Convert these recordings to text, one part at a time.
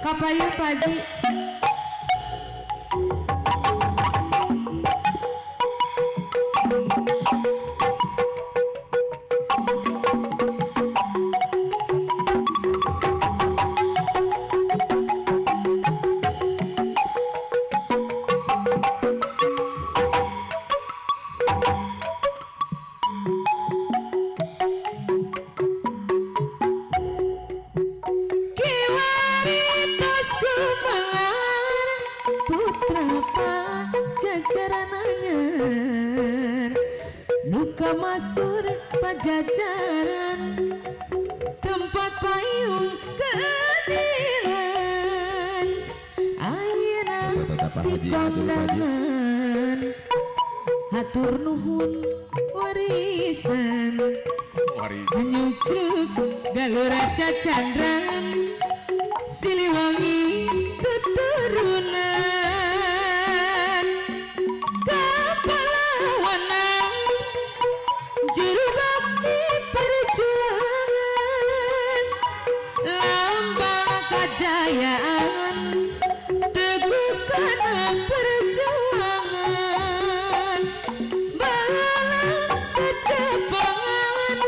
Kapayun Pak Haji. Nuka masur pajajaran tempat payung keadilan ayeuna di kondangan hatur nuhun warisan nyucuk galura cacandran Siliwangi keturunan kapalawanan juru bakti perjuangan lambang kejayaan teguhkan perjuangan balang kejepangan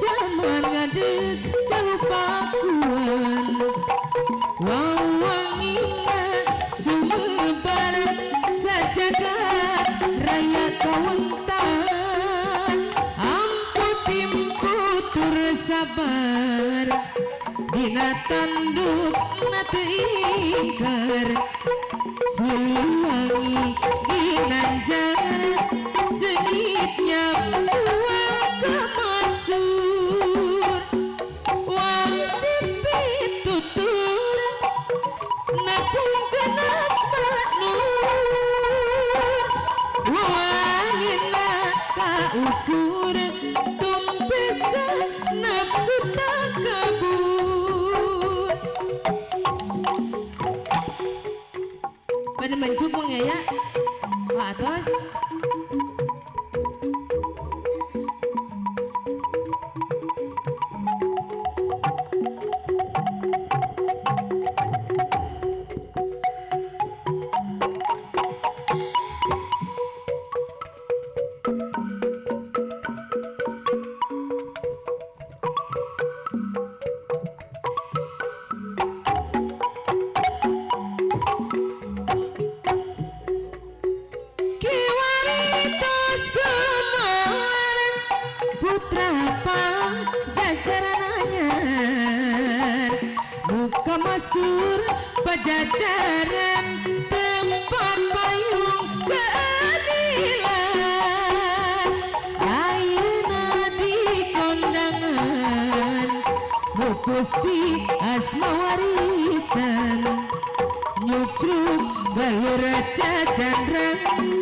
zaman ngadeg kalupakuan wawangina sumebar sajagat raya kawentan putur sabar dina tanduk nate ingkar Siliwangi ginanjar senitnya uang kemasur wang sipit tutur napung kenas maknur wangina kaukur nafsu tak kabur pada mencukung ya Pak Atos. Nuka masur pajajaran tempat payung keadilan ayeuna di kondangan Gusti asma warisan nyucuk galur cacandran